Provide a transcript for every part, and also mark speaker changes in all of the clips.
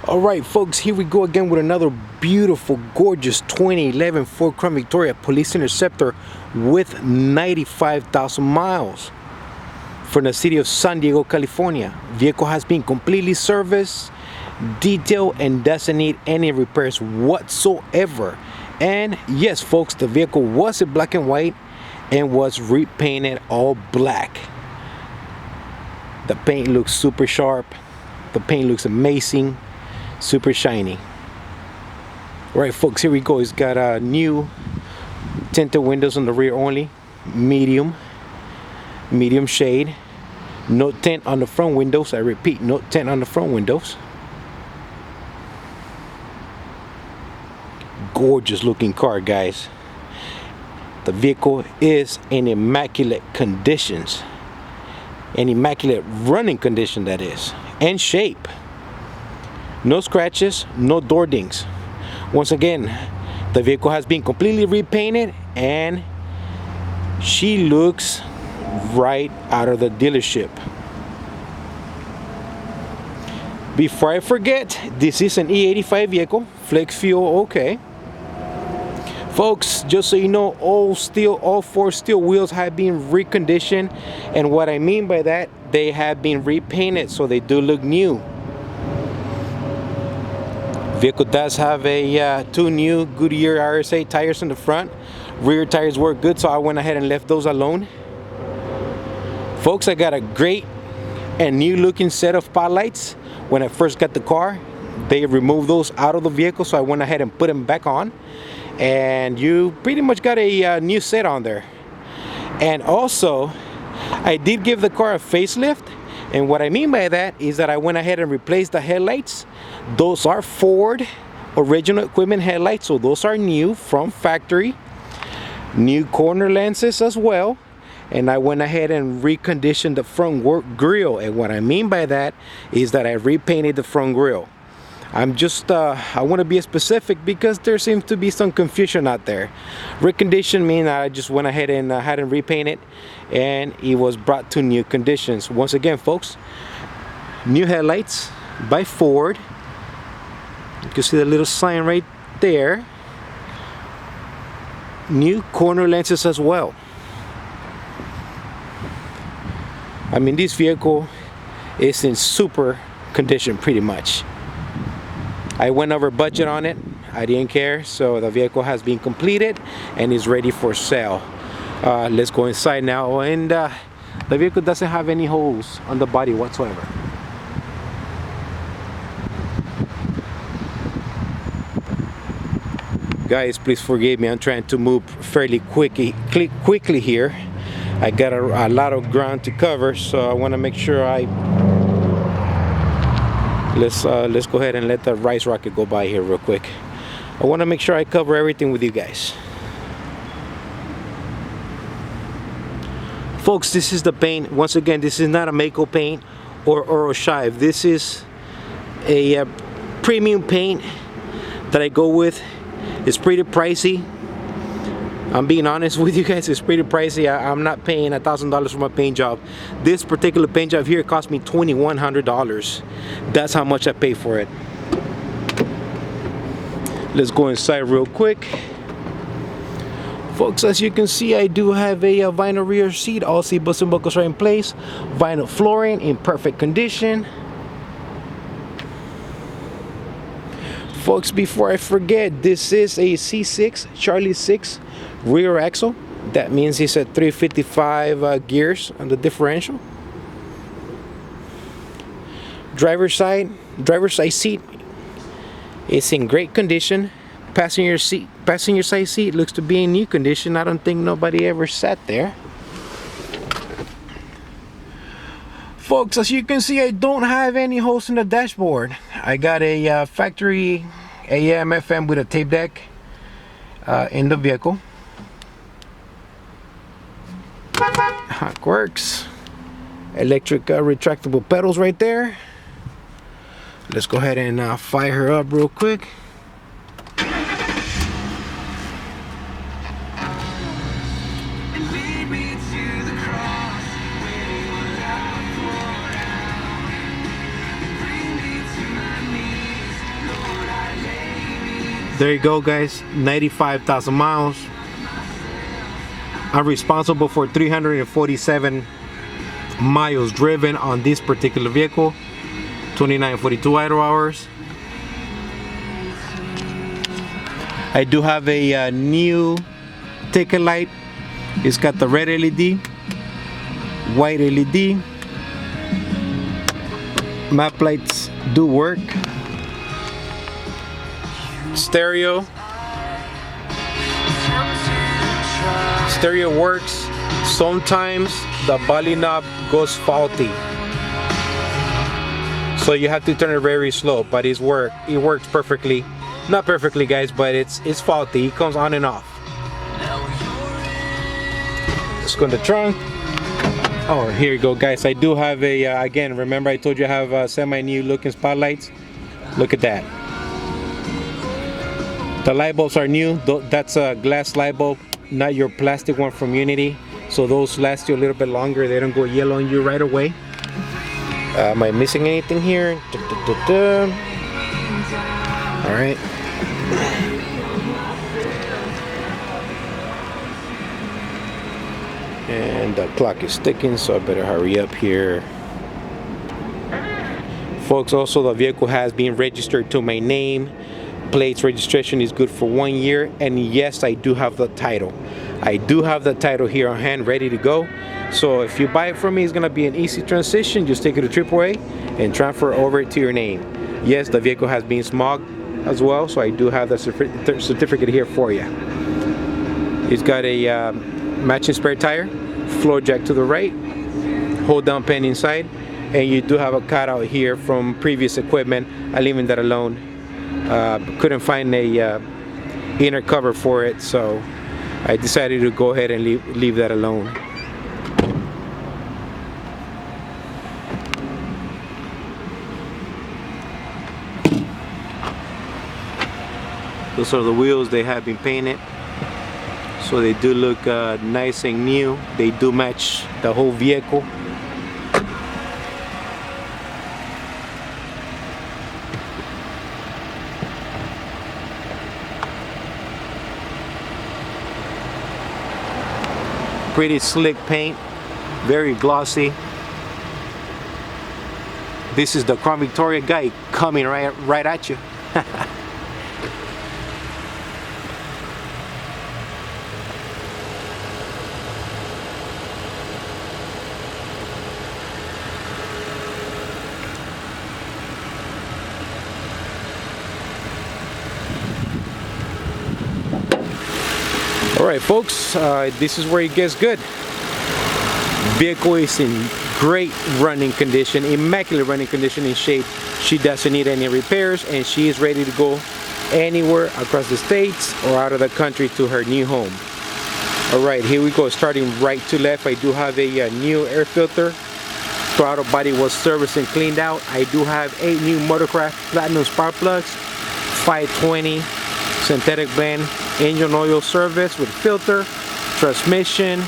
Speaker 1: All right, folks, here we go again with another beautiful, gorgeous 2011 Ford Crown Victoria Police Interceptor with 95,000 miles from the city of San Diego, California. Vehicle has been completely serviced, detailed, and doesn't need any repairs whatsoever. And yes, folks, the vehicle was in black and white and was repainted all black. The paint looks super sharp. The paint looks amazing. Super shiny. All right, folks, here we go. It's got new tinted windows on the rear only, medium shade, no tint on the front windows. I repeat, no tint on the front windows. Gorgeous looking car, guys. The vehicle is in immaculate conditions, in immaculate running condition, that is, and shape. No scratches, no door dings. Once again, the vehicle has been completely repainted and she looks right out of the dealership. Before I forget, this is an E85 vehicle, flex fuel, okay. Folks, just so you know, all four steel wheels have been reconditioned, and what I mean by that, they have been repainted so they do look new. Vehicle does have a two new Goodyear RSA tires in the front. Rear tires work good, so I went ahead and left those alone. Folks, I got a great and new looking set of spotlights. When I first got the car, they removed those out of the vehicle, so I went ahead and put them back on. And you pretty much got a new set on there. And also, I did give the car a facelift. And what I mean by that is that I went ahead and replaced the headlights. Those are Ford original equipment headlights, so those are new from factory. New corner lenses as well. And I went ahead and reconditioned the front grille. And what I mean by that is that I repainted the front grille. I'm just, I want to be specific because there seems to be some confusion out there. Recondition means I just went ahead and had it repainted and it was brought to new conditions. Once again, folks, new headlights by Ford. You can see the little sign right there. New corner lenses as well. I mean, this vehicle is in super condition pretty much. I went over budget on it. I didn't care, so the vehicle has been completed and is ready for sale. Let's go inside now, and the vehicle doesn't have any holes on the body whatsoever. Guys, please forgive me. I'm trying to move fairly quickly here. I got a lot of ground to cover, so I want to make sure let's go ahead and let the rice rocket go by here real quick. I want to make sure I cover everything with you guys. Folks, this is the paint. Once again, this is not a Mako paint or Oro Shive. This is a premium paint that I go with. It's pretty pricey. I'm being honest with you guys, it's pretty pricey. I'm not paying $1,000 for my paint job. This particular paint job here cost me $2,100. That's how much I paid for it. Let's go inside real quick. Folks, as you can see, I do have a vinyl rear seat. All seat belts and buckles are in place. Vinyl flooring in perfect condition. Folks, before I forget, this is a C6 Charlie 6 rear axle. That means it's at 355 gears on the differential. Driver's side seat is in great condition. Passenger side seat looks to be in new condition. I don't think nobody ever sat there. Folks, as you can see, I don't have any holes in the dashboard. I got a factory AM FM with a tape deck in the vehicle. How it works. Electric retractable pedals right there. Let's go ahead and fire her up real quick. There you go, guys. 95,000 miles. I'm responsible for 347 miles driven on this particular vehicle. 2942 idle hours. I do have a new ticket light. It's got the red LED, white LED. Map lights do work. Stereo works. Sometimes the volume knob goes faulty, so you have to turn it very slow, but it works perfectly. Not perfectly, guys, but it's faulty. It comes on and off. Let's go in the trunk. Oh, here you go, guys. I do have a again, remember I told you I have semi-new looking spotlights. Look at that. The light bulbs are new. That's a glass light bulb, not your plastic one from Unity. So those last you a little bit longer. They don't go yellow on you right away. Am I missing anything here? All right. And the clock is ticking, so I better hurry up here. Folks, also the vehicle has been registered to my name. Plates registration is good for 1 year, and yes, I do have the title. I do have the title here on hand, ready to go. So if you buy it from me, it's gonna be an easy transition. Just take it to AAA and transfer over it to your name. Yes, the vehicle has been smogged as well, so I do have the certificate here for you. It's got a matching spare tire, floor jack to the right, hold down pen inside, and you do have a cutout here from previous equipment. I'm leaving that alone. Couldn't find a inner cover for it, so I decided to go ahead and leave that alone. Those are the wheels. They have been painted, so they do look nice and new. They do match the whole vehicle. Pretty slick paint, very glossy. This is the Crown Victoria guy coming right at you. Alright folks, this is where it gets good. Vehicle is in great running condition, immaculate running condition, in shape. She doesn't need any repairs, and she is ready to go anywhere across the states or out of the country to her new home. Alright, here we go, starting right to left. I do have a new air filter. Throttle body was serviced and cleaned out. I do have 8 new Motorcraft Platinum spark plugs, 520 synthetic blend, engine oil service with filter, transmission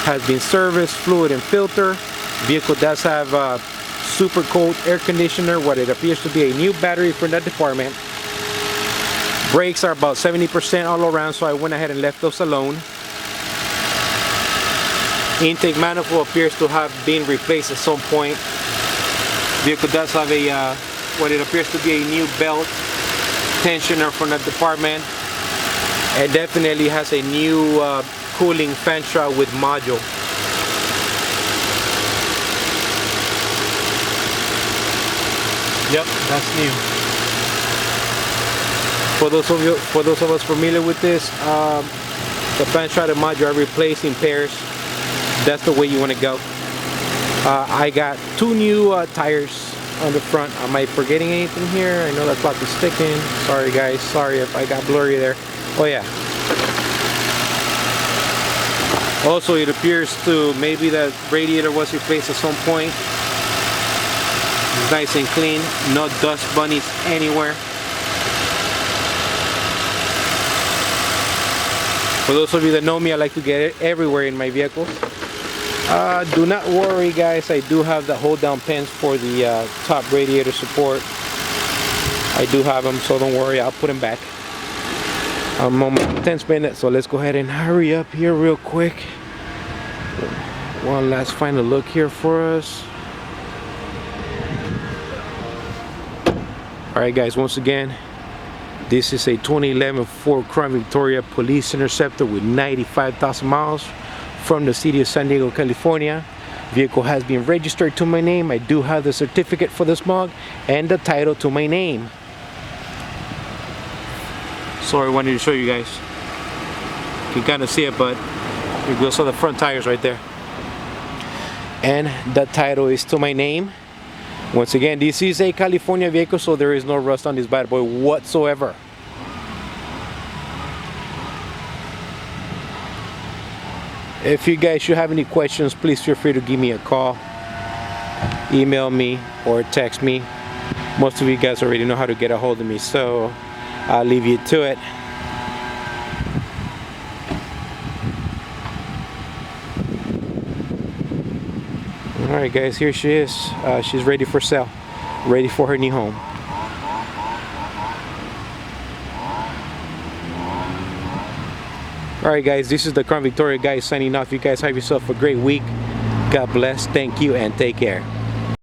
Speaker 1: has been serviced, fluid and filter. Vehicle does have a super cold air conditioner, what it appears to be a new battery for that department. Brakes are about 70% all around, so I went ahead and left those alone. Intake manifold appears to have been replaced at some point. Vehicle does have a what it appears to be a new belt tensioner from that department. It definitely has a new cooling fan shroud with module. Yep, that's new. For those of us familiar with this, the fan shroud and module are replaced in pairs. That's the way you want to go. I got 2 new tires on the front. Am I forgetting anything here? I know that clock is ticking. Sorry guys, sorry if I got blurry there. Oh yeah. Also, it appears to maybe that radiator was replaced at some point. It's nice and clean, no dust bunnies anywhere. For those of you that know me, I like to get it everywhere in my vehicles. Do not worry guys, I do have the hold down pins for the top radiator support. I do have them, so don't worry, I'll put them back. I'm on my 10th minute, so let's go ahead and hurry up here real quick. One last final look here for us. Alright guys, once again, this is a 2011 Ford Crown Victoria Police Interceptor with 95,000 miles from the city of San Diego, California. Vehicle has been registered to my name. I do have the certificate for the smog and the title to my name. Sorry, I wanted to show you guys. You can kind of see it, but you go saw the front tires right there. And the title is to my name. Once again, this is a California vehicle, so there is no rust on this bad boy whatsoever. If you guys should have any questions, please feel free to give me a call, email me, or text me. Most of you guys already know how to get a hold of me, so I'll leave you to it. Alright guys, here she is. She's ready for sale, ready for her new home. Alright guys, this is the Crown Victoria guy signing off. You guys have yourself a great week. God bless, thank you, and take care.